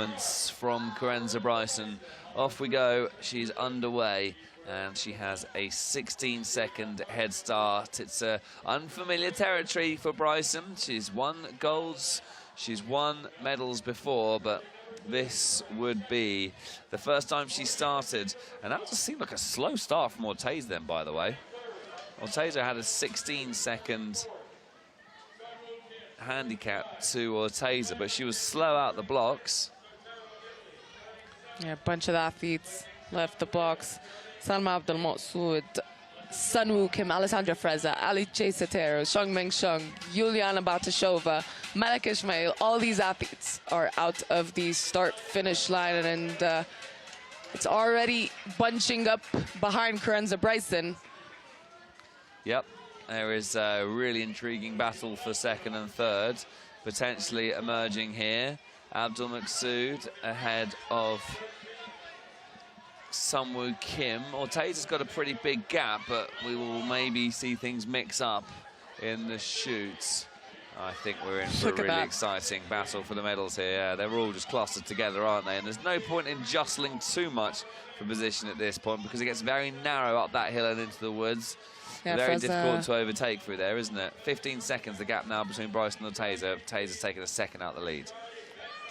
From Carenza Bryson. Off we go. She's underway and she has a 16-second head start. It's unfamiliar territory for Bryson. She's won golds, she's won medals before, but this would be the first time she started. And that just seemed like a slow start from Orteza then, by the way. Orteza had a 16-second handicap to Orteza, but she was slow out the blocks. Yeah, a bunch of athletes left the box. Salma Abdelmoutsoud, Sunwoo Kim, Alessandra Freza, Ali Chesatero, Xiongmeng Xiong, Yuliana Batashova, Malak Ismail. All these athletes are out of the start-finish line, and it's already bunching up behind Carenza Bryson. Yep, there is a really intriguing battle for second and third, potentially emerging here. Abdelmoutsoud ahead of Sunwoo Kim. Orteza's got a pretty big gap, but we will maybe see things mix up in the shoots. I think we're in for a really exciting battle for the medals here. Yeah, they're all just clustered together, aren't they? And there's no point in jostling too much for position at this point because it gets very narrow up that hill and into the woods. Yeah, very difficult to overtake through there, isn't it? 15 seconds, the gap now between Bryson and Orteza. Orteza's taken a second out the lead.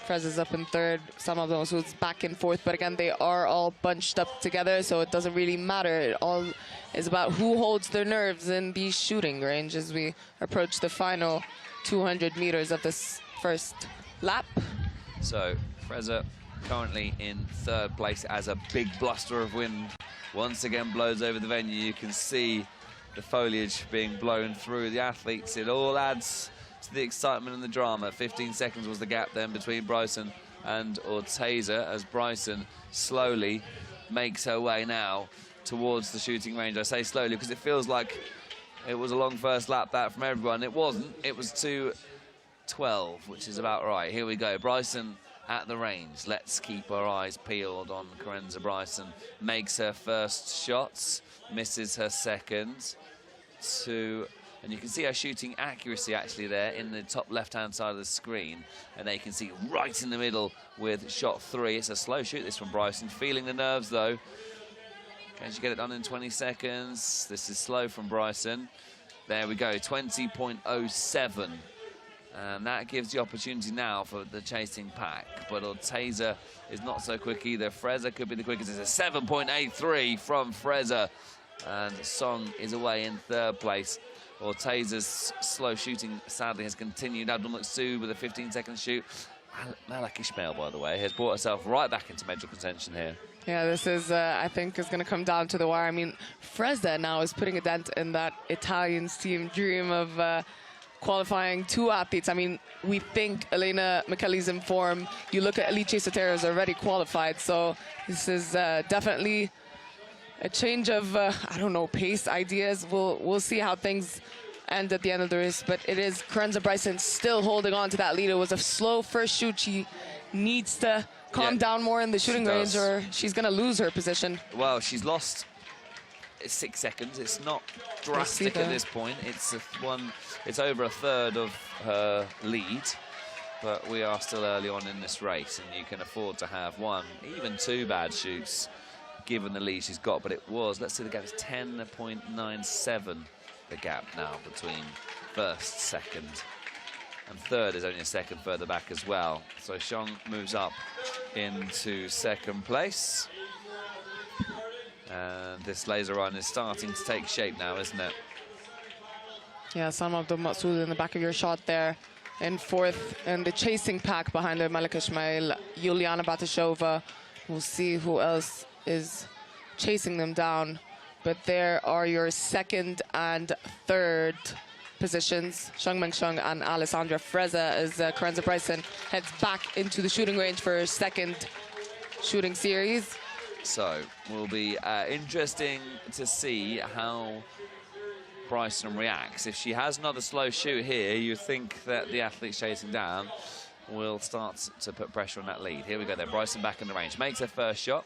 Freza's up in third, Salma Abdelmoutsoud's back in fourth, but again, they are all bunched up together, so it doesn't really matter. It all is about who holds their nerves in the shooting range as we approach the final 200 meters of this first lap. So, Freza currently in third place as a big bluster of wind once again blows over the venue. You can see the foliage being blown through the athletes. It all adds to the excitement and the drama. 15 seconds was the gap then between Bryson and Orteza as Bryson slowly makes her way now towards the shooting range. I say slowly because it feels like it was a long first lap that from everyone. It wasn't. It was 2:12, which is about right. Here we go. Bryson at the range. Let's keep our eyes peeled on Carenza Bryson. Makes her first shots, misses her second. And you can see her shooting accuracy actually there in the top left-hand side of the screen. And there you can see right in the middle with shot 3. It's a slow shoot, this from Bryson. Feeling the nerves, though. Can she get it done in 20 seconds? This is slow from Bryson. There we go, 20.07. And that gives the opportunity now for the chasing pack. But Orteza is not so quick either. Freza could be the quickest. It's a 7.83 from Freza. And Song is away in third place. Orteza's slow shooting, sadly, has continued. Abdelmoutsoud with a 15-second shoot. Malak Ismail, by the way, has brought herself right back into medal contention here. Yeah, this is, I think, is going to come down to the wire. I mean, Freza now is putting a dent in that Italian team dream of qualifying two athletes. I mean, we think Elena Micheli's in form. You look at Alice Sotero is already qualified, so this is definitely a change of, I don't know, pace, ideas. We'll see how things end at the end of the race, but it is Carenza Bryson still holding on to that lead. It was a slow first shoot. She needs to calm down more in the shooting range or she's going to lose her position. Well, she's lost 6 seconds. It's not drastic at this point. It's it's over a third of her lead, but we are still early on in this race, and you can afford to have one, even two bad shoots, given the lead she's got. But it was, let's see, the gap is 10.97, the gap now between first, second, and third is only a second further back as well. So Xiong moves up into second place. And this laser run is starting to take shape now, isn't it? Yeah, Salma Abdelmoutsoud in the back of your shot there in fourth, and the chasing pack behind her, Malak Ismail, Yuliana Batashova. We'll see who else is chasing them down. But there are your second and third positions. Xiongmeng Xiong and Alessandra Freza as Carenza Bryson heads back into the shooting range for her second shooting series. So, will be interesting to see how Bryson reacts. If she has another slow shoot here, you think that the athletes chasing down will start to put pressure on that lead. Here we go, then. Bryson back in the range. Makes her first shot.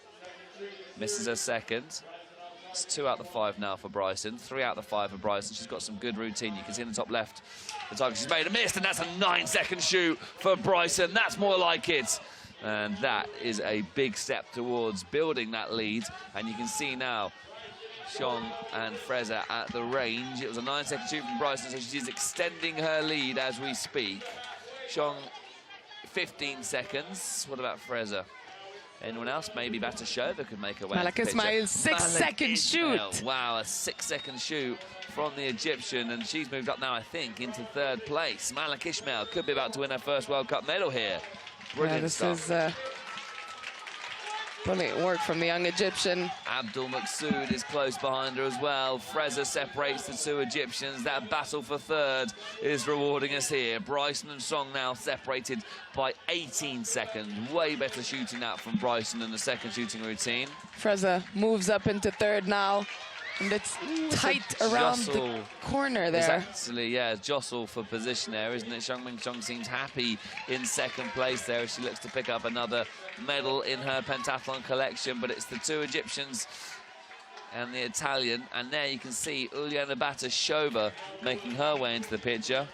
Misses her second. It's 2 out of the 5 now for Bryson. 3 out of the 5 for Bryson. She's got some good routine. You can see in the top left the target she's made a miss, and that's a 9-second shoot for Bryson. That's more like it. And that is a big step towards building that lead. And you can see now Xiong and Freza at the range. It was a 9-second shoot from Bryson, so she's extending her lead as we speak. Xiong, 15 seconds. What about Freza? Anyone else? Maybe Batashova could make her way. Malak Ismail's 6-second shoot. Wow, a 6-second shoot from the Egyptian, and she's moved up now, I think, into 3rd place. Malak Ismail could be about to win her first World Cup medal here. Brilliant stuff. This is brilliant work from the young Egyptian. Abdul Maqsood is close behind her as well. Freza separates the 2 Egyptians. That battle for 3rd is rewarding us here. Bryson and Xiong now separated by 18 seconds. Way better shooting that from Bryson in the 2nd shooting routine. Freza moves up into 3rd now. And it's tight around the corner there. It's actually, yeah, jostle for position there, isn't it? Xiong seems happy in 2nd place there as she looks to pick up another medal in her pentathlon collection. But it's the 2 Egyptians and the Italian. And there you can see Uliana Batashova making her way into the picture.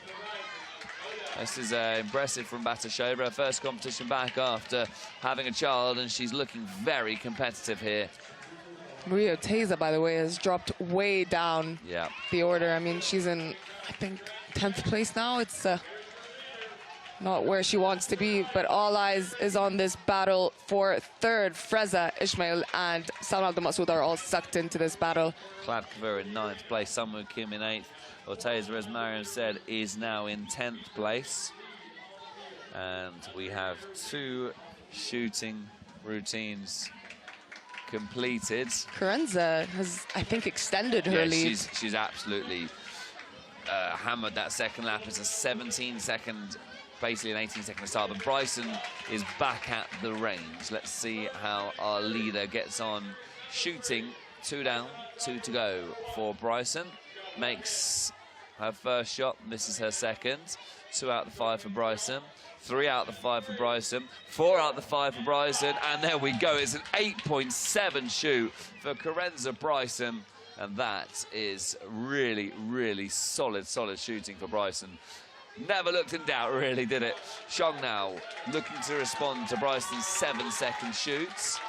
This is impressive from Batashova. Her first competition back after having a child, and she's looking very competitive here. Maria Teza, by the way, has dropped way down the order. I mean, she's in, I think, 10th place now. It's not where she wants to be, but all eyes is on this battle for 3rd. Freza, Ismail, and Salma Abdul Maqsood are all sucked into this battle. Kladkova in 9th place, Sunwoo Kim in 8th. Orteza, as Mariam said, is now in 10th place. And we have 2 shooting routines completed. Carenza has, I think, extended her lead. She's absolutely hammered that 2nd lap. It's a 17-second, basically an 18-second start. But Bryson is back at the range. Let's see how our leader gets on shooting. 2 down, 2 to go for Bryson. Makes her first shot, misses her 2nd. 2 out of the 5 for Bryson. 3 out of the 5 for Bryson, 4 out of the 5 for Bryson, and there we go. It's an 8.7 shoot for Carenza Bryson, and that is really, really solid shooting for Bryson. Never looked in doubt, really, did it? Xiong now looking to respond to Bryson's 7-second shoots.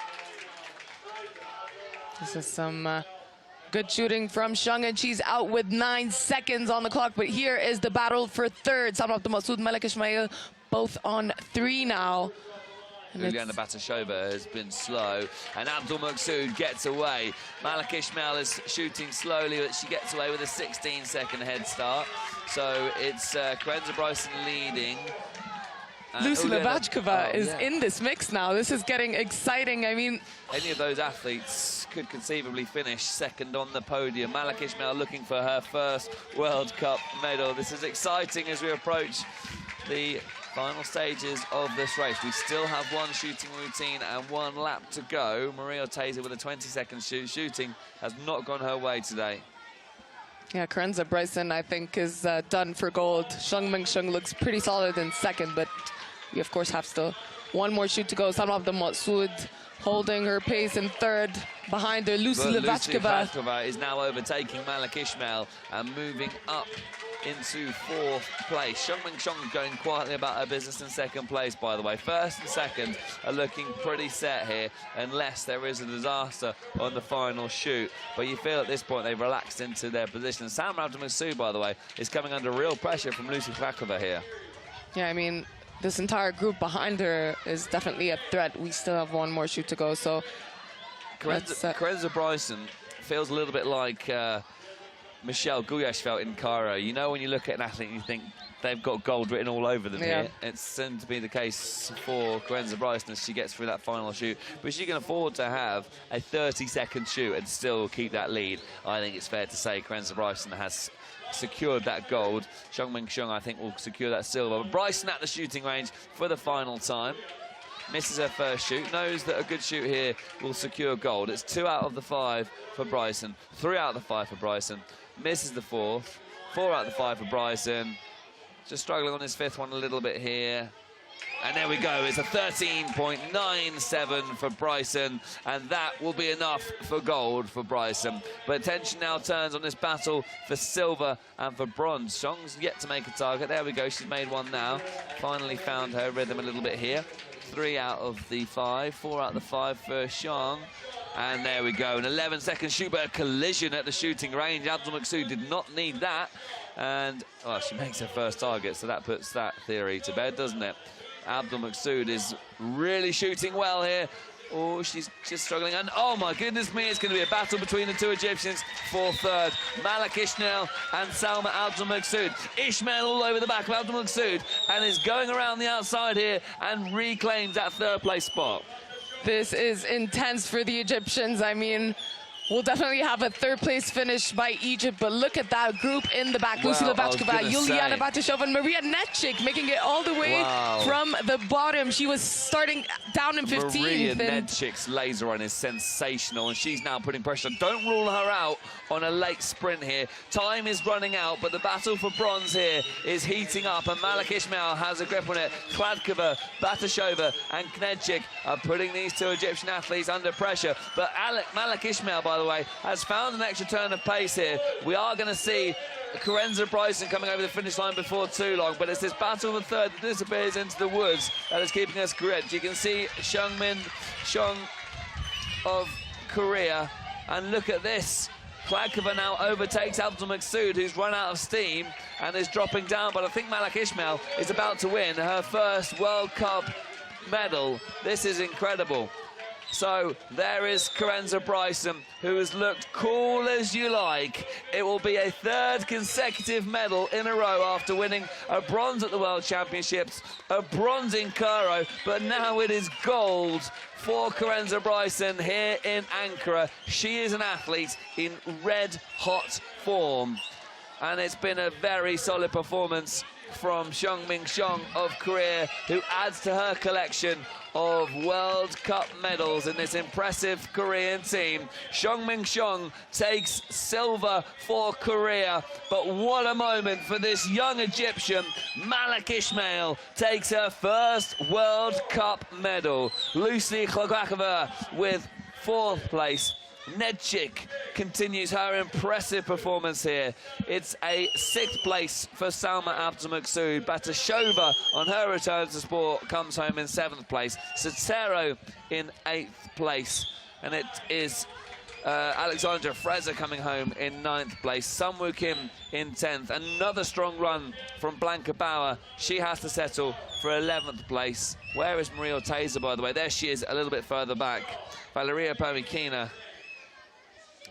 This is some good shooting from Xiong, and she's out with 9 seconds on the clock. But here is the battle for 3rd. Salma Abdul Maqsood, Malak Ismail, both on 3 now. Uliana Batashova has been slow, and Abdul Maqsood gets away. Malak Ismail is shooting slowly, but she gets away with a 16-second head start. So it's Carenza Bryson leading. Lucy Levachkova is in this mix now. This is getting exciting. I mean, any of those athletes could conceivably finish 2nd on the podium. Malak Ismail looking for her first World Cup medal. This is exciting as we approach the final stages of this race. We still have 1 shooting routine and 1 lap to go. Maria Orteza with a 20-second shooting has not gone her way today. Yeah, Carenza Bryson, I think, is done for gold. Xiong looks pretty solid in 2nd, but we, of course, have still 1 more shoot to go. Salma Abdul Maqsood holding her pace in 3rd. Behind her, Lucy Levachkova is now overtaking Malak Ismail and moving up into 4th place. Xiong going quietly about her business in 2nd place, by the way. 1st and 2nd are looking pretty set here, unless there is a disaster on the final shoot. But you feel at this point they've relaxed into their position. Salma Abdul Maqsood, by the way, is coming under real pressure from Lucy Levachkova here. Yeah, I mean, this entire group behind her is definitely a threat. We still have 1 more shoot to go, so... Carenza Bryson feels a little bit like Michelle Gouyache felt in Ankara. You know, when you look at an athlete and you think they've got gold written all over them here. It's soon to be the case for Carenza Bryson as she gets through that final shoot. But she can afford to have a 30-second shoot and still keep that lead. I think it's fair to say Carenza Bryson has secured that gold. Xiong, I think, will secure that silver. But Bryson at the shooting range for the final time. Misses her first shoot, knows that a good shoot here will secure gold. It's 2 out of the 5 for Bryson, 3 out of the 5 for Bryson. Misses the 4th, 4 out of the 5 for Bryson. Just struggling on his 5th one a little bit here. And there we go, it's a 13.97 for Bryson, and that will be enough for gold for Bryson. But attention now turns on this battle for silver and for bronze. Xiong's yet to make a target. There we go, she's made one now. Finally found her rhythm a little bit here. 3 out of the 5, 4 out of the 5 for Xiong. And there we go, an 11-second shoot, but a collision at the shooting range. Abdul Maqsood did not need that. And, well, she makes her first target, so that puts that theory to bed, doesn't it? Abdul Maqsood is really shooting well here. Oh, she's just struggling. And, oh, my goodness me, it's going to be a battle between the two Egyptians for third. Malak Ismail and Salma Abdul Maqsood. Ismail all over the back of Abdul Maqsood and is going around the outside here and reclaims that third-place spot. This is intense for the Egyptians. I mean, we'll definitely have a third-place finish by Egypt, but look at that group in the back. Lucy Levachkova, Yuliana Batashova, and Maria Netchik making it all the way from the bottom. She was starting down in 15th. Maria Netchik's laser run is sensational, and she's now putting pressure. Don't rule her out on a late sprint here. Time is running out, but the battle for bronze here is heating up, and Malak Ismail has a grip on it. Kladkova, Batashova, and Knedchik are putting these two Egyptian athletes under pressure. But Malak Ismail, by the way, has found an extra turn of pace here. We are going to see Karenza Bryson coming over the finish line before too long, but it's this battle for third that disappears into the woods that is keeping us gripped. You can see Xiong of Korea, and look at this. Kladkova now overtakes Abdul Maqsood, who's run out of steam and is dropping down, but I think Malak Ismail is about to win her first World Cup medal. This is incredible. So there is Karenza Bryson, who has looked cool as you like. It will be a third consecutive medal in a row after winning a bronze at the World Championships, a bronze in Cairo, but now it is gold for Karenza Bryson here in Ankara. She is an athlete in red-hot form, and it's been a very solid performance from Xiongmin Xiong of Korea, who adds to her collection of World Cup medals in this impressive Korean team. Xiongmin Xiong takes silver for Korea, but what a moment for this young Egyptian. Malak Ismail takes her first World Cup medal. Lucy Khlogakova with 4th place. Nedchik continues her impressive performance here. It's a 6th place for Salma Abdul Maqsood. Batashova, on her return to sport, comes home in 7th place. Sotero in 8th place. And it is Alexandra Fraser coming home in 9th place. Sunwoo Kim in 10th. Another strong run from Blanca Bauer. She has to settle for 11th place. Where is Maria Orteza, by the way? There she is, a little bit further back. Valeria Permikina.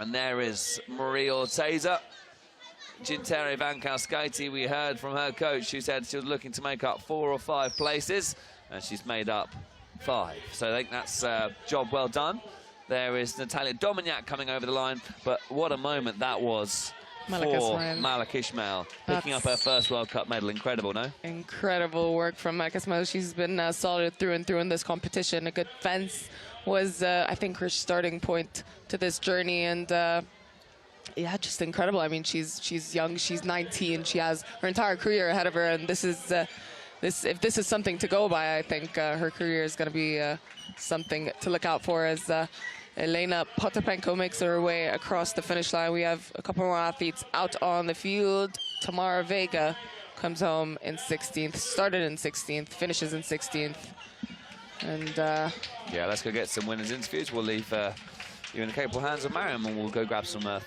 And there is Maria Orteza. Gintere Vankauskaite, we heard from her coach, who said she was looking to make up 4 or 5 places, and she's made up 5. So I think that's a job well done. There is Natalia Dominiak coming over the line, but what a moment that was for Malak Ismail, picking up her first World Cup medal. Incredible, no? Incredible work from Malak Ismail. She's been solid through and through in this competition. A good fence was, I think, her starting point to this journey, and yeah, just incredible. I mean, she's young, she's 19, she has her entire career ahead of her, and this is if this is something to go by, I think her career is going to be something to look out for as Elena Potapenko makes her way across the finish line. We have a couple more athletes out on the field. Tamara Vega comes home in 16th, started in 16th, finishes in 16th. And yeah, let's go get some winners' interviews. We'll leave you in the capable hands of Mariam, and we'll go grab some thoughts.